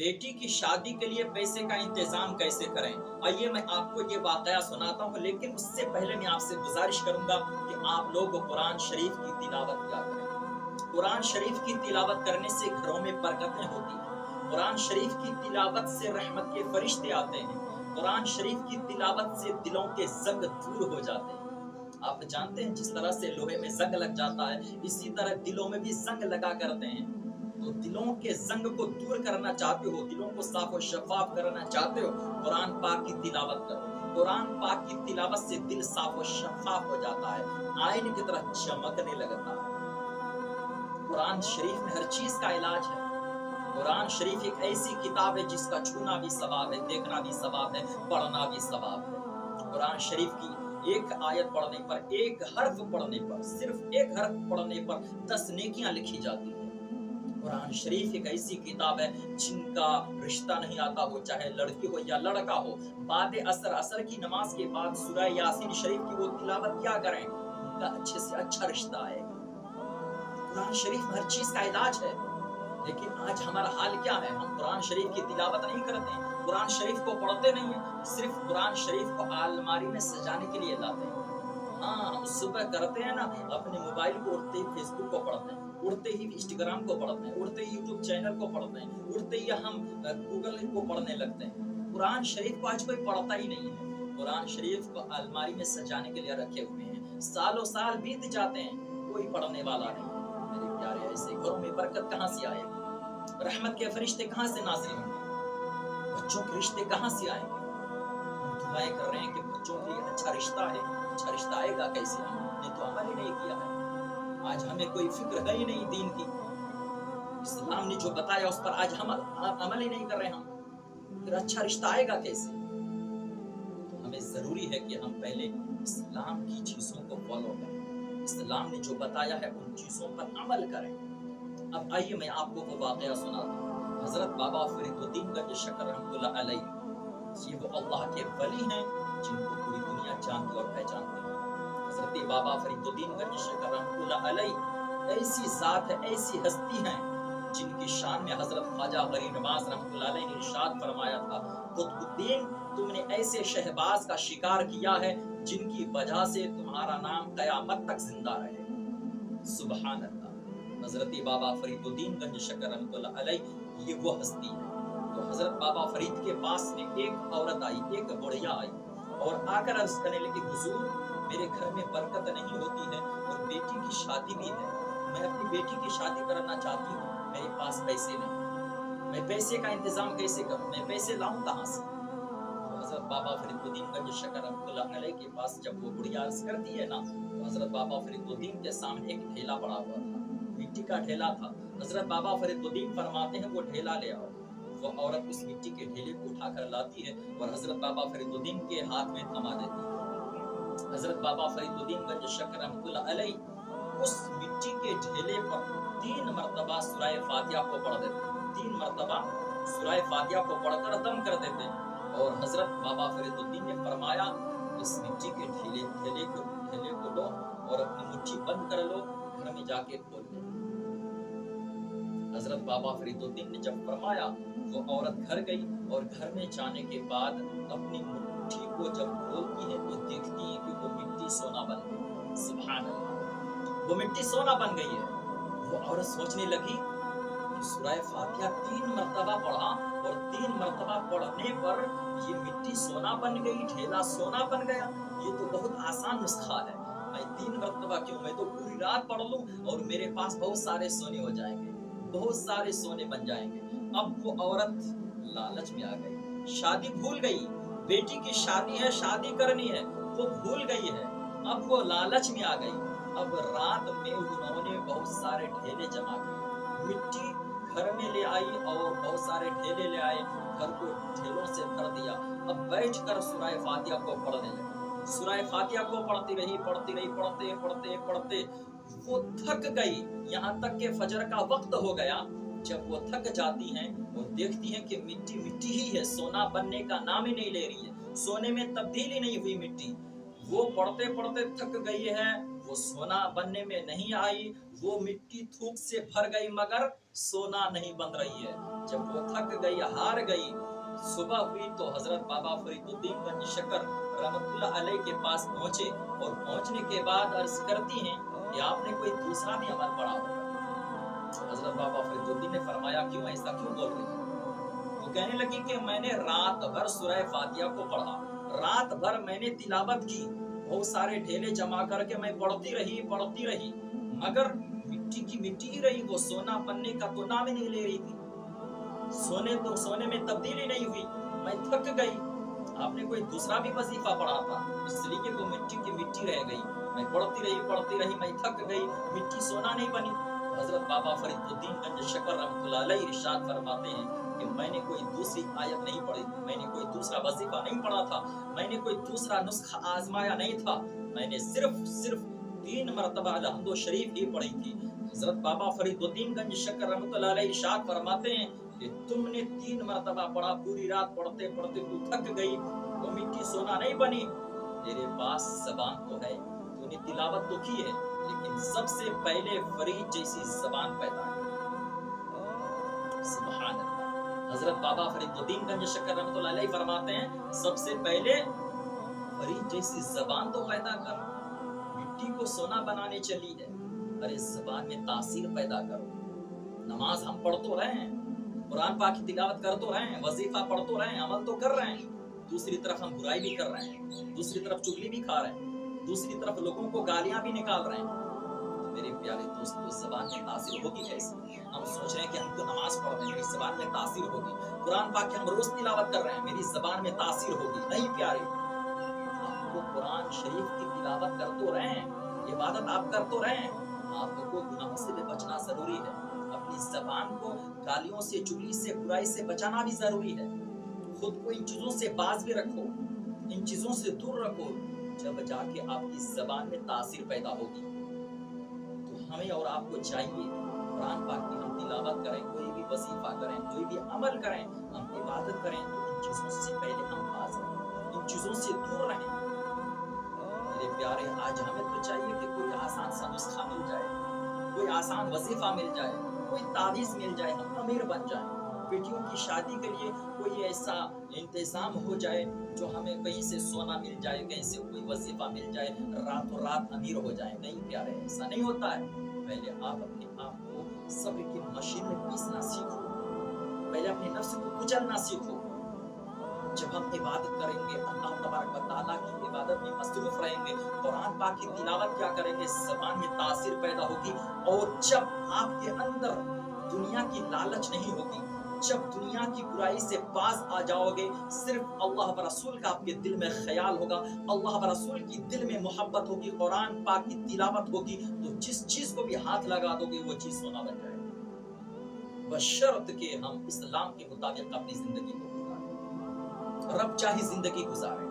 बेटी की शादी के लिए पैसे का इंतजाम कैसे करें। आइए मैं आपको ये वाकया सुनाता हूँ, लेकिन उससे पहले मैं आपसे गुजारिश करूंगा कि आप लोग कुरान शरीफ की तिलावत किया करें। कुरान शरीफ की तिलावत करने से घरों में बरकतें होती हैं। कुरान शरीफ की तिलावत से रहमत के फरिश्ते आते हैं। कुरान शरीफ की तिलावत से दिलों के जंग दूर हो जाते हैं। आप जानते हैं जिस तरह से लोहे में जंग लग जाता है, इसी तरह दिलों में भी जंग लगा करते हैं। तो दिलों के जंग को दूर करना चाहते हो, दिलों को साफ और शफाफ करना चाहते हो, कुरान पाक की तिलावत करो। कुरान पाक की तिलावत से दिल साफ और शफाफ हो जाता है, आईने की तरह चमकने लगता है। कुरान शरीफ में हर चीज का इलाज है। कुरान शरीफ एक ऐसी किताब है जिसका छूना भी सवाब है, देखना भी सवाब है, पढ़ना भी सवाब है। कुरान शरीफ की एक आयत पढ़ने पर, एक हर्फ पढ़ने पर, सिर्फ एक हर्फ पढ़ने पर 10 नेकियां लिखी जाती है। कुरान शरीफ एक ऐसी किताब है जिनका रिश्ता नहीं आता हो, चाहे लड़की हो या लड़का हो, बाद असर की नमाज के बाद सूरह यासीन शरीफ की वो तिलावत क्या करें, उनका अच्छे से अच्छा रिश्ता है। कुरान शरीफ में हर चीज का इलाज है। लेकिन आज हमारा हाल क्या है, हम कुरान शरीफ की तिलावत नहीं करते हैं, कुरान शरीफ को पढ़ते नहीं है, सिर्फ कुरान शरीफ को अलमारी में सजाने के लिए लाते हैं। हाँ, हम सुबह करते हैं ना, अपने मोबाइल को उठते ही फेसबुक को पढ़ते हैं, उठते ही इंस्टाग्राम को पढ़ते हैं, उठते ही यूट्यूब चैनल को पढ़ते हैं, उठते ही हम गूगल को पढ़ने लगते हैं। कुरान शरीफ को आज कोई पढ़ता ही नहीं है। कुरान शरीफ को अलमारी में सजाने के लिए रखे हुए हैं, सालों साल बीत जाते हैं, कोई पढ़ने वाला नहीं। मेरे प्यारे, ऐसे घरों में बरकत कहाँ से आएगी, रहमत के फरिश्ते कहाँ से नाज़िल होंगे, बच्चों के रिश्ते कहाँ से आएंगे। हम दुआएं कर रहे हैं कि बच्चों के लिए अच्छा रिश्ता है, अच्छा रिश्ता आएगा कैसे, हमने तो अमल ही नहीं किया है। आज हमें कोई फिक्र है ही नहीं दीन की, इस्लाम ने जो बताया उस पर आज हम अमल ही नहीं कर रहे हैं, हम फिर अच्छा रिश्ता आएगा कैसे। तो हमें जरूरी है कि हम पहले इस्लाम की चीजों को फॉलो करें, इस्लाम ने जो बताया है उन चीजों पर अमल करें। अब आइए मैं आपको वो वाकया सुनाता हूँ। हजरत बाबा फरीदुद्दीन गंज शकर रहमतुल्लाह अलैह, ये वो अल्लाह के वली हैं जिनको पूरी दुनिया जानती और पहचानती है। हजरत बाबा फरीदुद्दीन गंज शकर रहमतुल्लाह अलैह ऐसी जात है, ऐसी हस्ती हैं जिनकी शान में हजरत ख्वाजा गरीब नवाज रहमतुल्लाह अलैह ने इरशाद फरमाया था, कुतुबुद्दीन तुमने ऐसे शहबाज का शिकार किया है जिनकी वजह से तुम्हारा नाम कयामत तक जिंदा रहे। सुभान अल्लाह। हजरत बाबा फरीदुद्दीन गंज शकर रहमतुल्लाह अलैह ये वो हस्ती है। तो हजरत बाबा फरीद के पास में एक औरत आई, एक बुढ़िया आई और आकर अर्ज करने लगी, हुजूर मेरे घर में बरकत नहीं होती है और बेटी की शादी भी है, मैं अपनी बेटी की शादी करना चाहती हूँ, मेरे पास पैसे नहीं, मैं पैसे का इंतजाम कैसे करूँ, मैं पैसे लाऊं कहाँ से। तो हजरत बाबा फरीदुद्दीन गंज शकर रहमतुल्लाह अलैह के पास जब वो बुढ़िया अर्ज करती है ना, तो हजरत बाबा फरीदुद्दीन के सामने एक ठेला पड़ा हुआ था, मिट्टी का ठेला था। हजरत बाबा फरीदुद्दीन फरमाते हैं वो ठेला ले आओ। वो औरत उस मिट्टी के ठेले को उठाकर लाती है और हजरत बाबा फरीदुद्दीन के हाथ में थमा देती है। हजरत बाबा फरीदुद्दीन गंज शकर रहमतुल्लाह अलैह उस मिट्टी के ठेले पर 3 मरतबा सूरह फातिहा को पढ़ देते हैं, 3 मरतबा सूरह फातिहा को पढ़कर दम कर देते हैं। और हजरत बाबा फरीदुद्दीन ने फरमाया, इस मिट्टी के ठेले को लो और अपनी मुट्ठी बंद कर लो, घर में जाके खोल लो। हजरत बाबा फरीदुद्दीन ने जब फरमाया, वो औरत घर गई और घर में जाने के बाद अपनी मुट्ठी को जब खोलती है तो देखती है कि वो मिट्टी सोना बन गई। सुभान अल्लाह, वो मिट्टी सोना बन गई है। वो औरत सोचने लगी कि सूरह फातिहा 3 मरतबा पढ़ा और 3 मरतबा पढ़ने पर ये मिट्टी सोना बन गई, ठेला सोना बन गया, ये तो बहुत आसान नुस्खा है, मैं 3 मरतबा क्यों, मैं तो पूरी रात पढ़ लूं और मेरे पास बहुत सारे सोने हो जाएंगे, बहुत सारे सोने बन जाएंगे। अब वो औरत लालच में आ गई, शादी भूल गई, बेटी की शादी है, शादी करनी है, वो भूल गई है, अब वो लालच में आ गई। अब रात में उन्होंने बहुत सारे ठेले जमा किए, मिट्टी घर में ले आई और बहुत सारे ठेले ले आए, घर को ठेलों से भर दिया। अब बैठकर सूरह फातिहा को पढ़ने लगी। सूरह फातिहा को पढ़ती रही, पढ़ते वो थक गई, यहाँ तक कि फजर का वक्त हो गया। जब वो थक जाती हैं, वो देखती हैं कि मिट्टी मिट्टी ही है, सोना बनने का नाम ही नहीं ले रही है, सोने में तब्दीली नहीं हुई मिट्टी। वो पढ़ते थक गई है, वो सोना बनने में नहीं आई, वो मिट्टी थूक से भर गई मगर सोना नहीं बन रही है। जब वो थक गई, हार गई, सुबह हुई तो हजरत बाबा फरीदुद्दीन गंज शकर रहमतुल्लाह अलैह के पास पहुंचे और पहुंचने के बाद अर्ज करती हैं कि आपने कोई दूसरा भी अमल पढ़ा होगा। हजरत बाबा फरीदुद्दीन ने फरमाया, क्यों, ऐसा क्यों बोल रही है? वो कहने लगी कि मैंने रात भर सूरह फातिहा को पढ़ा, रात भर मैंने तिलावत की, बहुत सारे ढेले जमा करके मैं पढ़ती रही, मगर मिट्टी की मिट्टी ही रही, वो सोना बनने का तो नाम ही नहीं ले रही थी, सोने में तब्दीली नहीं हुई, मैं थक गई। आपने कोई दूसरा भी वजीफा पढ़ा था, इसलिए वो मिट्टी की मिट्टी रह गई, मैं पढ़ती रही, मैं थक गई, मिट्टी सोना नहीं बनी। हजरत बाबा फरीदुद्दीन गंज शकर रहमतुल्लाह अलैह इरशाद फरमाते हैं कि मैंने कोई दूसरी आयत नहीं पढ़ी थी, मैंने कोई दूसरा वजीफा नहीं पढ़ा था, मैंने कोई दूसरा नुस्खा आजमाया नहीं था, मैंने सिर्फ 3 मरतबा अलहम्दु शरीफ ही पढ़ी थी। हजरत बाबा फरीदुद्दीन गंज शकर रहमतुल्लाह अलैह इरशाद फरमाते हैं कि तुमने 3 मरतबा पढ़ा, पूरी रात पढ़ते पढ़ते तू थक गई, वो मिट्टी सोना नहीं बनी। तेरे पास ज़बान तो है, तूने तिलावत तो की है, लेकिन सबसे पहले फरीद जैसी ज़बान पैदा की। सुभान अल्लाह। हजरत बाबा फरीदुद्दीन गंज शकर रहमतुल्लाह अलैह फरमाते हैं, सबसे पहले फरीद जैसी ज़बान तो पैदा कर, मिट्टी को सोना बनाने चली है, अरे ज़बान में तासीर पैदा करो। नमाज हम पढ़ तो रहे हैं, कुरान पाक की तिलावत कर तो रहे हैं, वजीफा पढ़ तो रहे हैं, अमल तो कर रहे हैं, दूसरी तरफ हम बुराई भी कर रहे हैं, दूसरी तरफ चुगली भी खा रहे हैं, दूसरी तरफ लोगों को गालियां भी निकाल रहे हैं। तो मेरे प्यारे दोस्तों, ज़बान में तासीर होगी कैसे? हम सोच रहे हैं कि हम तो नमाज पढ़ रहे हैं, मेरी ज़बान में तासीर होगी, कुरान पाक की हम रोज तिलावत कर रहे हैं, मेरी ज़बान में तासीर होगी। नहीं प्यारे, आपको कुरान शरीफ की तिलावत कर तो रहे हैं, इबादत आप कर तो रहे हैं, आपको गुनाहों से भी बचना जरूरी है, अपनी ज़बान को गालियों से, चुगली से, बुराई से बचाना भी जरूरी है। खुद को इन चीजों से बाज भी रखो, इन चीजों से दूर रखो, जब जाके आपकी ज़बान में तासीर पैदा होगी। तो हमें और आपको चाहिए कुरान पाक की हम तिलावत करें, कोई भी वजीफा करें, कोई भी अमल करें, हम इबादत करें, तो इन चीजों से पहले हम बाज रहें, इन चीजों से दूर रहें। मेरे प्यारे, आज हमें तो चाहिए कि कोई आसान सा नुस्खा मिल जाए, कोई आसान वजीफा मिल जाए, कोई तावीज़ मिल जाए, हम अमीर बन जाए, बेटियों की शादी के लिए कोई ऐसा इंतजाम हो जाए जो हमें कहीं से सोना मिल जाए, कहीं से कोई वजीफा मिल जाए, रातों रात अमीर हो जाए। नहीं प्यारे, ऐसा नहीं होता है। पहले आप अपने आप को सब्र की मशीन में पीसना सीखो, पहले अपने नफ्स को कुचलना सीखो। जब हम इबादत करेंगे, अल्लाह तबारक व तआला की इबादत में मसरूफ रहेंगे, कुरान पाक की तिलावत क्या करेंगे, ज़बान में तासीर पैदा होगी। और जब आपके अंदर दुनिया की लालच नहीं होगी, जब दुनिया की बुराई से बाज आ जाओगे, सिर्फ अल्लाह व रसूल का आपके दिल में ख्याल होगा, अल्लाह व रसूल की दिल में मोहब्बत होगी, कुरान पाक की तिलावत होगी, तो जिस चीज को भी हाथ लगा दोगे वो चीज सोना बन जाएगी, बशर्त के हम इस्लाम के मुताबिक अपनी जिंदगी को गुजारें। रब चाहे जिंदगी गुजारे,